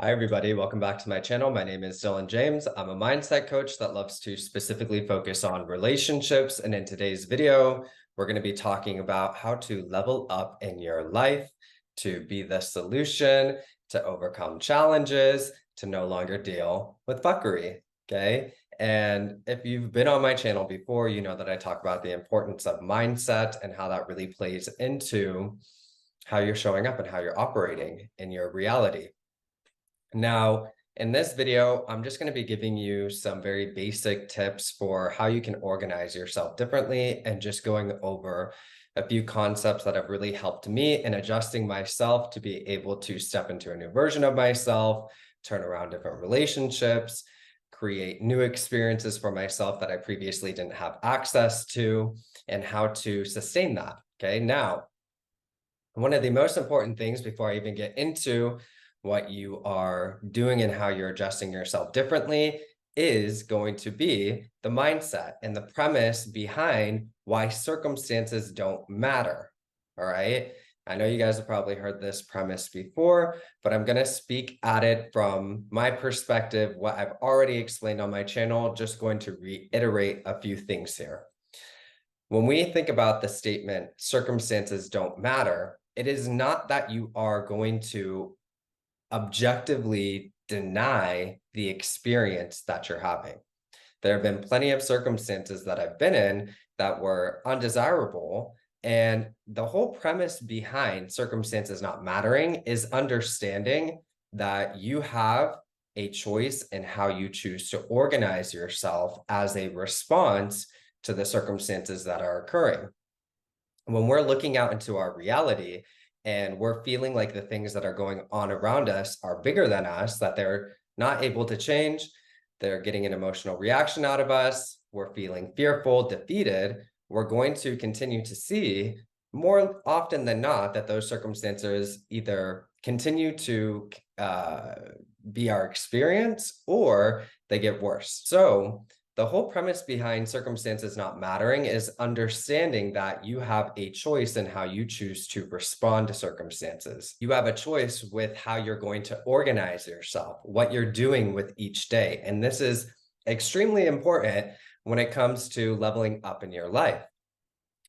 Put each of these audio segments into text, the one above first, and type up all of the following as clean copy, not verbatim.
Hi, everybody. Welcome back to my channel. My name is Dylan James. I'm a mindset coach that loves to specifically focus on relationships. And in today's video, we're going to be talking about how to level up in your life, to be the solution, to overcome challenges, to no longer deal with fuckery. Okay. And if you've been on my channel before, you know that I talk about the importance of mindset and how that really plays into how you're showing up and how you're operating in your reality. Now, in this video, I'm just going to be giving you some very basic tips for how you can organize yourself differently and just going over a few concepts that have really helped me in adjusting myself to be able to step into a new version of myself, turn around different relationships, create new experiences for myself that I previously didn't have access to, and how to sustain that. Okay, now, one of the most important things before I even get into what you are doing and how you're adjusting yourself differently is going to be the mindset and the premise behind why circumstances don't matter. All right. I know you guys have probably heard this premise before, but I'm going to speak at it from my perspective, what I've already explained on my channel, just going to reiterate a few things here. When we think about the statement, circumstances don't matter, it is not that you are going to objectively deny the experience that you're having. There have been plenty of circumstances that I've been in that were undesirable. And the whole premise behind circumstances not mattering is understanding that you have a choice in how you choose to organize yourself as a response to the circumstances that are occurring. When we're looking out into our reality and we're feeling like the things that are going on around us are bigger than us, that they're not able to change, they're getting an emotional reaction out of us, we're feeling fearful, defeated, we're going to continue to see more often than not that those circumstances either continue to be our experience or they get worse. So the whole premise behind circumstances not mattering is understanding that you have a choice in how you choose to respond to circumstances. You have a choice with how you're going to organize yourself, what you're doing with each day. And this is extremely important when it comes to leveling up in your life.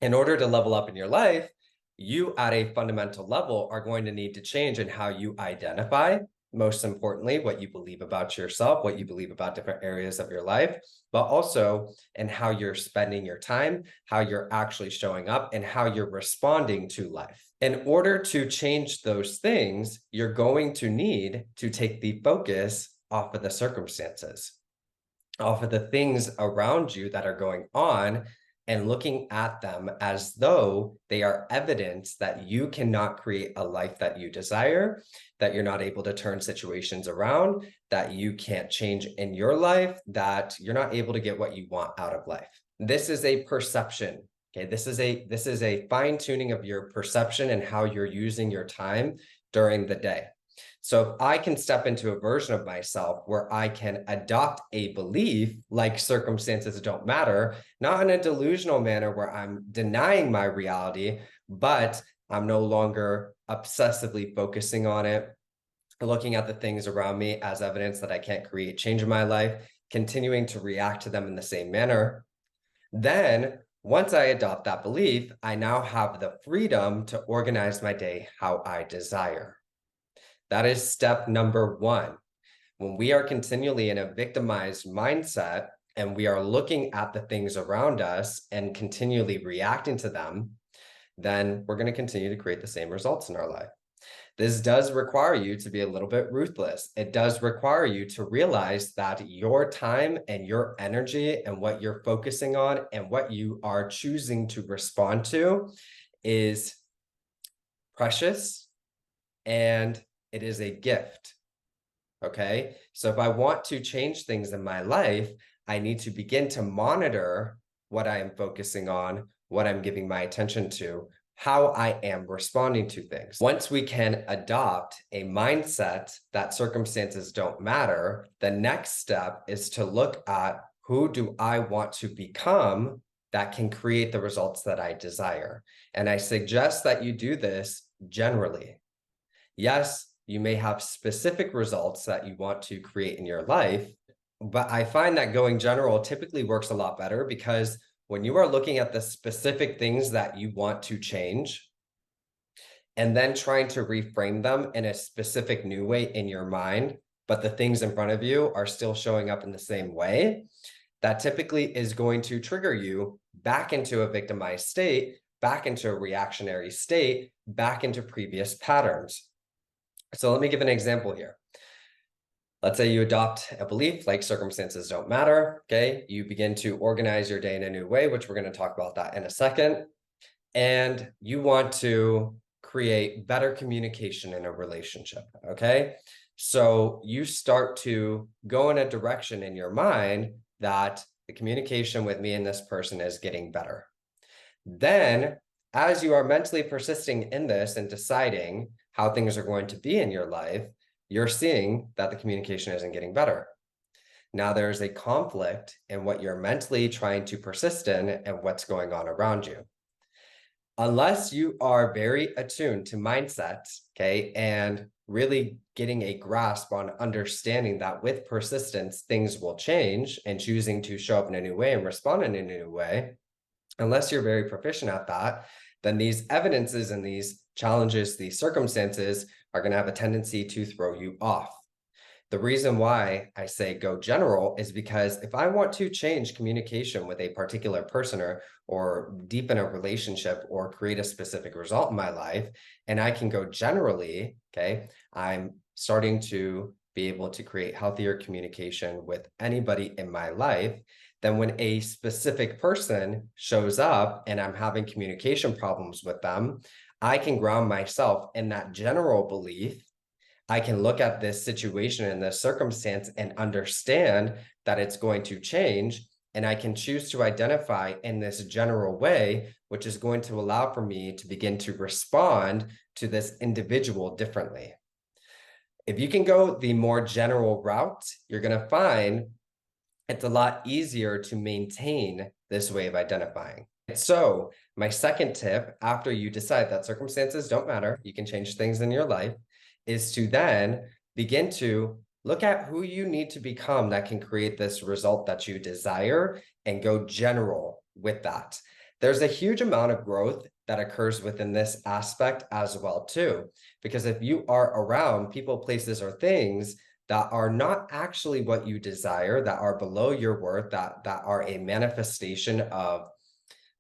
In order to level up in your life, you at a fundamental level are going to need to change in how you identify, most importantly, what you believe about yourself, what you believe about different areas of your life, but also in how you're spending your time, how you're actually showing up, and how you're responding to life. In order to change those things, you're going to need to take the focus off of the circumstances, off of the things around you that are going on, and looking at them as though they are evidence that you cannot create a life that you desire, that you're not able to turn situations around, that you can't change in your life, that you're not able to get what you want out of life. This is a perception. Okay, this is a fine-tuning of your perception and how you're using your time during the day. So if I can step into a version of myself where I can adopt a belief like circumstances don't matter, not in a delusional manner where I'm denying my reality, but I'm no longer obsessively focusing on it, looking at the things around me as evidence that I can't create change in my life, continuing to react to them in the same manner. Then once I adopt that belief, I now have the freedom to organize my day how I desire. That is step number one. When we are continually in a victimized mindset and we are looking at the things around us and continually reacting to them, then we're going to continue to create the same results in our life. This does require you to be a little bit ruthless. It does require you to realize that your time and your energy and what you're focusing on and what you are choosing to respond to is precious and it is a gift. Okay. So if I want to change things in my life, I need to begin to monitor what I am focusing on, what I'm giving my attention to, how I am responding to things. Once we can adopt a mindset that circumstances don't matter, the next step is to look at who do I want to become that can create the results that I desire. And I suggest that you do this generally. Yes, you may have specific results that you want to create in your life. But I find that going general typically works a lot better because when you are looking at the specific things that you want to change and then trying to reframe them in a specific new way in your mind, but the things in front of you are still showing up in the same way, that typically is going to trigger you back into a victimized state, back into a reactionary state, back into previous patterns. So let me give an example here. Let's say you adopt a belief like circumstances don't matter, okay? You begin to organize your day in a new way, which we're going to talk about that in a second. And you want to create better communication in a relationship, okay? So you start to go in a direction in your mind that the communication with me and this person is getting better. Then, as you are mentally persisting in this and deciding how things are going to be in your life, you're seeing that the communication isn't getting better. Now there's a conflict in what you're mentally trying to persist in and what's going on around you. Unless you are very attuned to mindset, okay, and really getting a grasp on understanding that with persistence, things will change and choosing to show up in a new way and respond in a new way, unless you're very proficient at that, then these evidences and these challenges, these circumstances are going to have a tendency to throw you off. The reason why I say go general is because if I want to change communication with a particular person or deepen a relationship or create a specific result in my life, and I can go generally, okay, I'm starting to be able to create healthier communication with anybody in my life. Then when a specific person shows up and I'm having communication problems with them, I can ground myself in that general belief. I can look at this situation and this circumstance and understand that it's going to change. And I can choose to identify in this general way, which is going to allow for me to begin to respond to this individual differently. If you can go the more general route, you're going to find it's a lot easier to maintain this way of identifying. So my second tip, after you decide that circumstances don't matter, you can change things in your life, is to then begin to look at who you need to become that can create this result that you desire and go general with that. There's a huge amount of growth that occurs within this aspect as well too, because if you are around people, places, or things that are not actually what you desire, that are below your worth, that are a manifestation of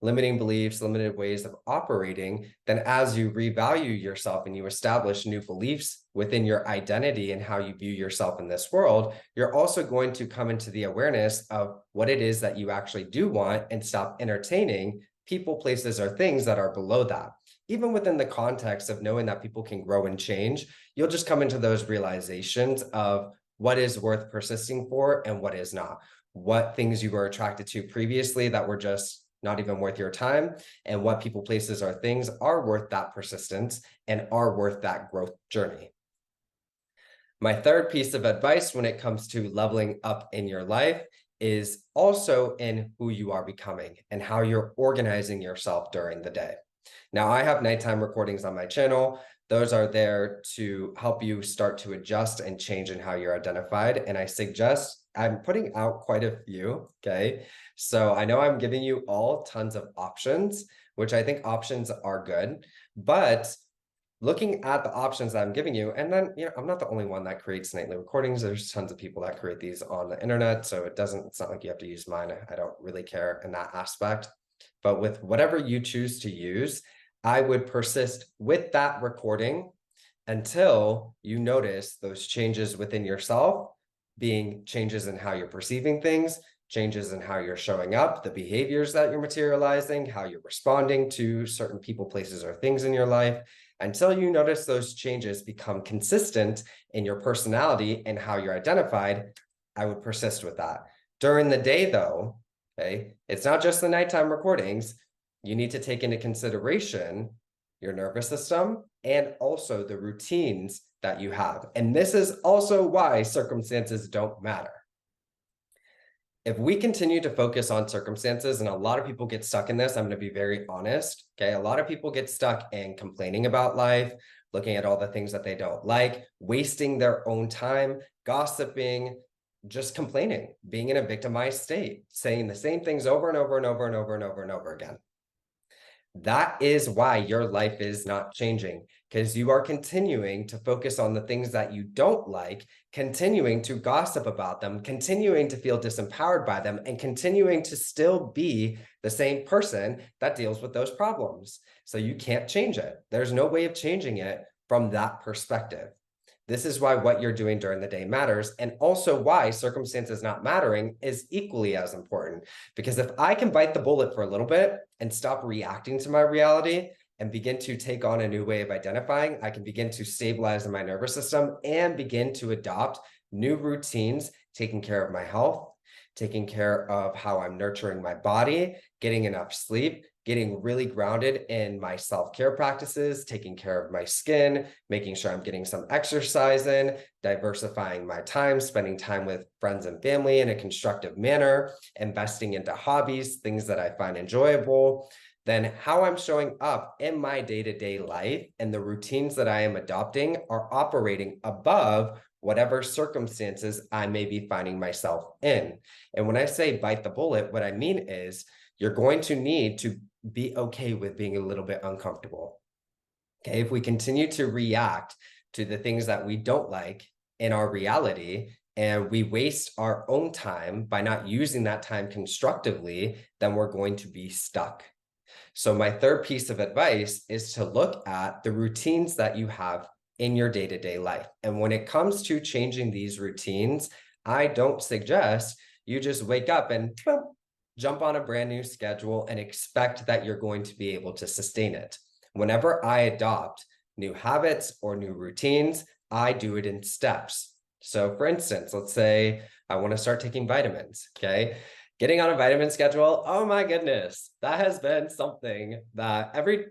limiting beliefs, limited ways of operating, then as you revalue yourself and you establish new beliefs within your identity and how you view yourself in this world, you're also going to come into the awareness of what it is that you actually do want and stop entertaining people, places, or things that are below that. Even within the context of knowing that people can grow and change, you'll just come into those realizations of what is worth persisting for and what is not. What things you were attracted to previously that were just not even worth your time, and what people, places, or things are worth that persistence and are worth that growth journey. My third piece of advice when it comes to leveling up in your life is also in who you are becoming and how you're organizing yourself during the day. Now, I have nighttime recordings on my channel. Those are there to help you start to adjust and change in how you're identified. And I suggest I'm putting out quite a few, okay? So I know I'm giving you all tons of options, which I think options are good, but looking at the options that I'm giving you, and then, I'm not the only one that creates nightly recordings. There's tons of people that create these on the internet. So it's not like you have to use mine. I don't really care in that aspect. But with whatever you choose to use, I would persist with that recording until you notice those changes within yourself, being changes in how you're perceiving things, changes in how you're showing up, the behaviors that you're materializing, how you're responding to certain people, places, or things in your life, until you notice those changes become consistent in your personality and how you're identified. I would persist with that. During the day, though, okay, it's not just the nighttime recordings. You need to take into consideration your nervous system and also the routines that you have. And this is also why circumstances don't matter. If we continue to focus on circumstances, and a lot of people get stuck in this, I'm going to be very honest, okay? A lot of people get stuck in complaining about life, looking at all the things that they don't like, wasting their own time, gossiping, just complaining, being in a victimized state, saying the same things over and over and over and over and over and over again. That is why your life is not changing, because you are continuing to focus on the things that you don't like, continuing to gossip about them, continuing to feel disempowered by them, and continuing to still be the same person that deals with those problems. So you can't change it. There's no way of changing it from that perspective. This is why what you're doing during the day matters, and also why circumstances not mattering is equally as important. Because if I can bite the bullet for a little bit and stop reacting to my reality and begin to take on a new way of identifying, I can begin to stabilize my nervous system and begin to adopt new routines, taking care of my health, taking care of how I'm nurturing my body, getting enough sleep, getting really grounded in my self-care practices, taking care of my skin, making sure I'm getting some exercise in, diversifying my time, spending time with friends and family in a constructive manner, investing into hobbies, things that I find enjoyable, then how I'm showing up in my day-to-day life and the routines that I am adopting are operating above whatever circumstances I may be finding myself in. And when I say bite the bullet, what I mean is you're going to need to be okay with being a little bit uncomfortable. Okay, if we continue to react to the things that we don't like in our reality, and we waste our own time by not using that time constructively, then we're going to be stuck. So my third piece of advice is to look at the routines that you have in your day-to-day life. And when it comes to changing these routines, I don't suggest you just wake up and boom, jump on a brand new schedule and expect that you're going to be able to sustain it. Whenever I adopt new habits or new routines, I do it in steps. So for instance, let's say I want to start taking vitamins, okay? Getting on a vitamin schedule, oh my goodness, that has been something that every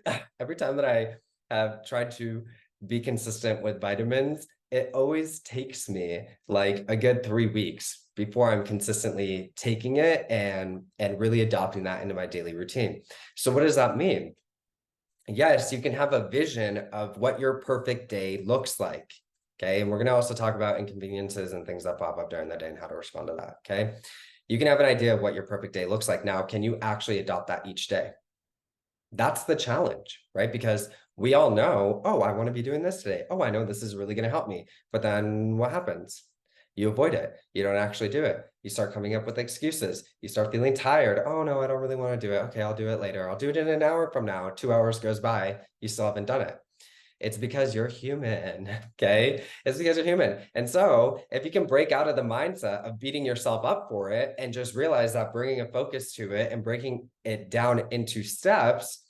time that I have tried to be consistent with vitamins, it always takes me like a good 3 weeks before I'm consistently taking it and really adopting that into my daily routine. So what does that mean? Yes, you can have a vision of what your perfect day looks like. Okay. And we're going to also talk about inconveniences and things that pop up during the day and how to respond to that. Okay. You can have an idea of what your perfect day looks like. Now, can you actually adopt that each day? That's the challenge, right? Because we all know, oh, I want to be doing this today. Oh, I know this is really going to help me. But then what happens? You avoid it. You don't actually do it. You start coming up with excuses. You start feeling tired. Oh, no, I don't really want to do it. Okay, I'll do it later. I'll do it in an hour from now. 2 hours goes by. You still haven't done it. It's because you're human, okay? It's because you're human. And so if you can break out of the mindset of beating yourself up for it and just realize that bringing a focus to it and breaking it down into steps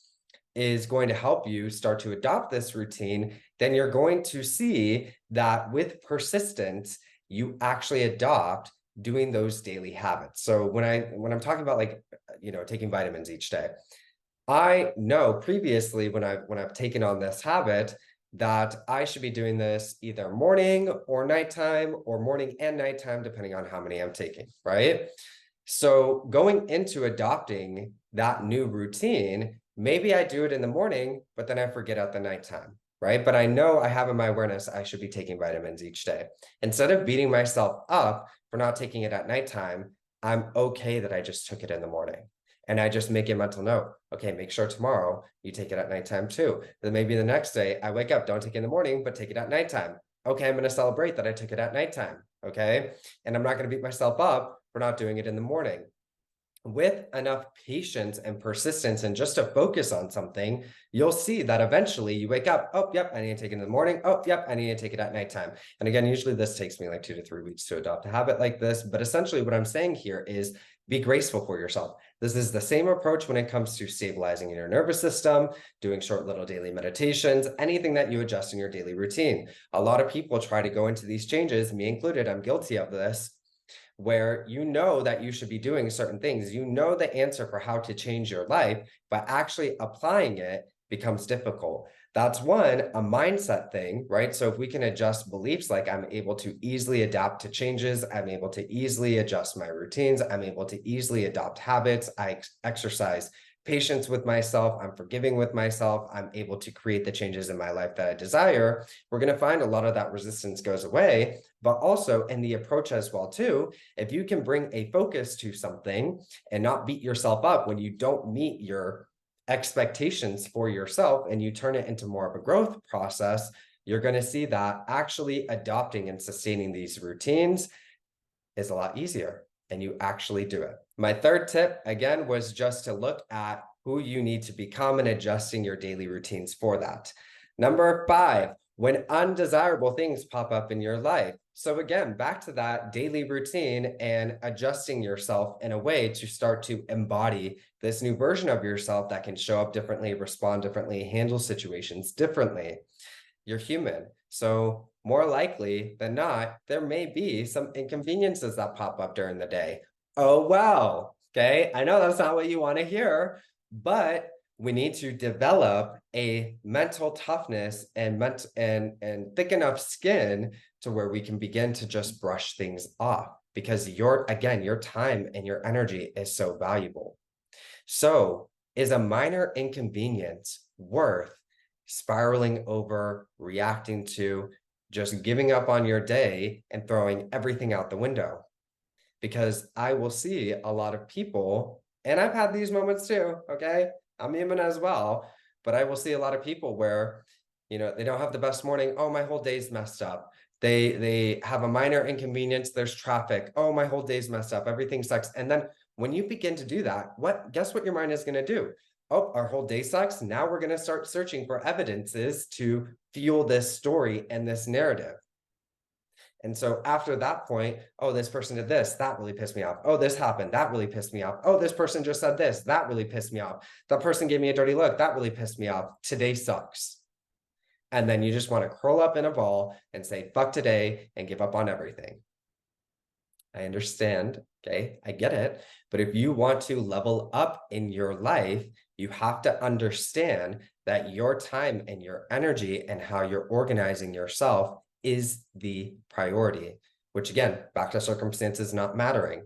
is going to help you start to adopt this routine, then you're going to see that with persistence, you actually adopt doing those daily habits. So when I'm talking about like, taking vitamins each day, I know previously when I've taken on this habit that I should be doing this either morning or nighttime or morning and nighttime, depending on how many I'm taking, right? So going into adopting that new routine, maybe I do it in the morning, but then I forget at the nighttime, right? But I know I have in my awareness I should be taking vitamins each day. Instead of beating myself up for not taking it at nighttime, I'm okay that I just took it in the morning. And I just make a mental note. Okay, make sure tomorrow you take it at nighttime too. Then maybe the next day I wake up, don't take it in the morning, but take it at nighttime. Okay, I'm going to celebrate that I took it at nighttime. Okay. And I'm not going to beat myself up for not doing it in the morning. With enough patience and persistence and just to focus on something, you'll see that eventually you wake up, oh, yep, I need to take it in the morning. Oh, yep, I need to take it at nighttime. And again, usually this takes me like 2 to 3 weeks to adopt a habit like this. But essentially what I'm saying here is be graceful for yourself. This is the same approach when it comes to stabilizing your nervous system, doing short little daily meditations, anything that you adjust in your daily routine. A lot of people try to go into these changes, me included, I'm guilty of this, where you know that you should be doing certain things. You know the answer for how to change your life, but actually applying it becomes difficult. That's one, a mindset thing, right? So if we can adjust beliefs, like I'm able to easily adapt to changes, I'm able to easily adjust my routines, I'm able to easily adopt habits, I exercise patience with myself, I'm forgiving with myself, I'm able to create the changes in my life that I desire, we're going to find a lot of that resistance goes away. But also in the approach as well too, if you can bring a focus to something and not beat yourself up when you don't meet your expectations for yourself and you turn it into more of a growth process, you're going to see that actually adopting and sustaining these routines is a lot easier and you actually do it. My third tip, again, was just to look at who you need to become and adjusting your daily routines for that. Number 5, when undesirable things pop up in your life. So again, back to that daily routine and adjusting yourself in a way to start to embody this new version of yourself that can show up differently, respond differently, handle situations differently. You're human. So more likely than not, there may be some inconveniences that pop up during the day. Oh, wow. Okay. I know that's not what you want to hear, but we need to develop a mental toughness and thick enough skin to where we can begin to just brush things off, because your time and your energy is so valuable. So is a minor inconvenience worth spiraling over, reacting to, just giving up on your day and throwing everything out the window? Because I will see a lot of people, and I've had these moments too, okay? I'm human as well, but I will see a lot of people where, they don't have the best morning. Oh, my whole day's messed up. They have a minor inconvenience. There's traffic. Oh, my whole day's messed up. Everything sucks. And then when you begin to do that, guess what your mind is going to do? Oh, our whole day sucks. Now we're going to start searching for evidences to fuel this story and this narrative. And so after that point, oh, this person did this, that really pissed me off. Oh, this happened, that really pissed me off. Oh, this person just said this, that really pissed me off. That person gave me a dirty look, that really pissed me off. Today sucks. And then you just want to curl up in a ball and say, fuck today, and give up on everything. I understand, okay? I get it. But if you want to level up in your life, you have to understand that your time and your energy and how you're organizing yourself is the priority, which again, back to circumstances not mattering.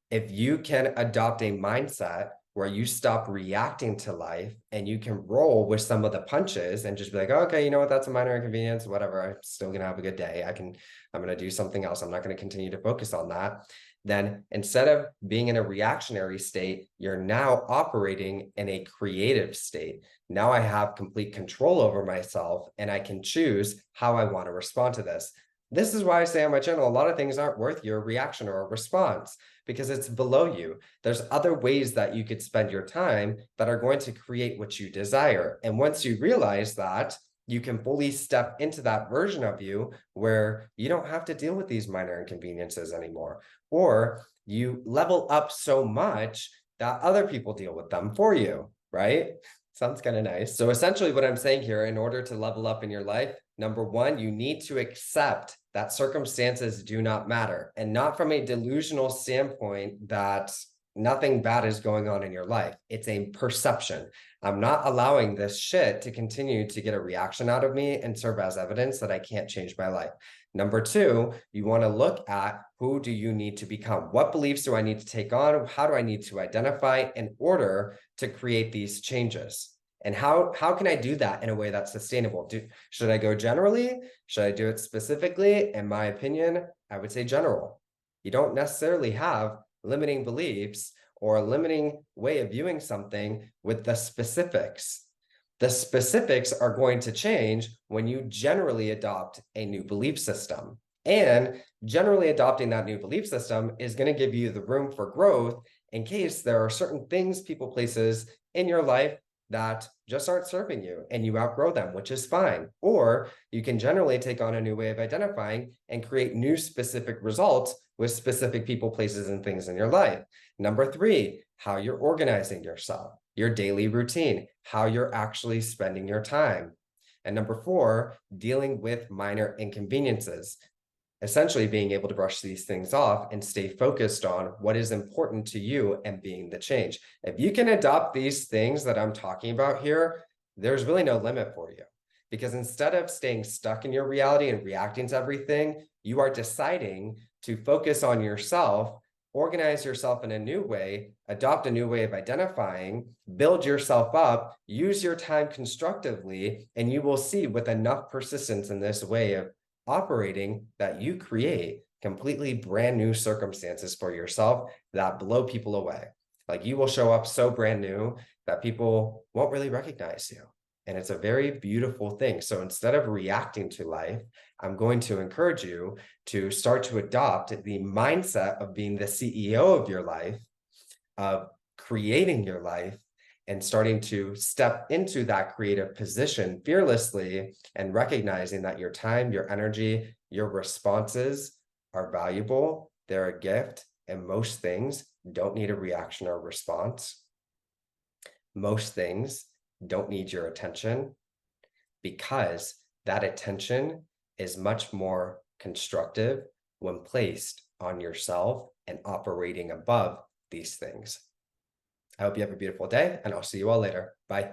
If you can adopt a mindset where you stop reacting to life and you can roll with some of the punches and just be like, oh, okay, you know what, that's a minor inconvenience, whatever, I'm still gonna have a good day. I'm gonna do something else. I'm not gonna continue to focus on that. Then instead of being in a reactionary state, you're now operating in a creative state. Now I have complete control over myself and I can choose how I want to respond to this. This is why I say on my channel, a lot of things aren't worth your reaction or a response, because it's below you. There's other ways that you could spend your time that are going to create what you desire. And once you realize that, you can fully step into that version of you where you don't have to deal with these minor inconveniences anymore, or you level up so much that other people deal with them for you, right? Sounds kind of nice. So essentially what I'm saying here, in order to level up in your life, number 1, you need to accept that circumstances do not matter, and not from a delusional standpoint that nothing bad is going on in your life. It's a perception. I'm not allowing this shit to continue to get a reaction out of me and serve as evidence that I can't change my life. Number 2, you want to look at who do you need to become? What beliefs do I need to take on? How do I need to identify in order to create these changes? And how can I do that in a way that's sustainable? Should I go generally? Should I do it specifically? In my opinion, I would say general. You don't necessarily have limiting beliefs or a limiting way of viewing something with the specifics. The specifics are going to change when you generally adopt a new belief system. And generally adopting that new belief system is going to give you the room for growth in case there are certain things, people, places in your life that just aren't serving you and you outgrow them, which is fine. Or you can generally take on a new way of identifying and create new specific results with specific people, places, and things in your life. Number 3, how you're organizing yourself, your daily routine, how you're actually spending your time. And number 4, dealing with minor inconveniences. Essentially being able to brush these things off and stay focused on what is important to you and being the change. If you can adopt these things that I'm talking about here, there's really no limit for you. Because instead of staying stuck in your reality and reacting to everything, you are deciding to focus on yourself organize yourself in a new way, adopt a new way of identifying, build yourself up, use your time constructively, and you will see with enough persistence in this way of operating that you create completely brand new circumstances for yourself that blow people away. Like you will show up so brand new that people won't really recognize you. And it's a very beautiful thing. So instead of reacting to life, I'm going to encourage you to start to adopt the mindset of being the CEO of your life, of creating your life, and starting to step into that creative position fearlessly and recognizing that your time, your energy, your responses are valuable, they're a gift, and most things don't need a reaction or response. Most things don't need your attention because that attention is much more constructive when placed on yourself and operating above these things. I hope you have a beautiful day, and I'll see you all later. Bye.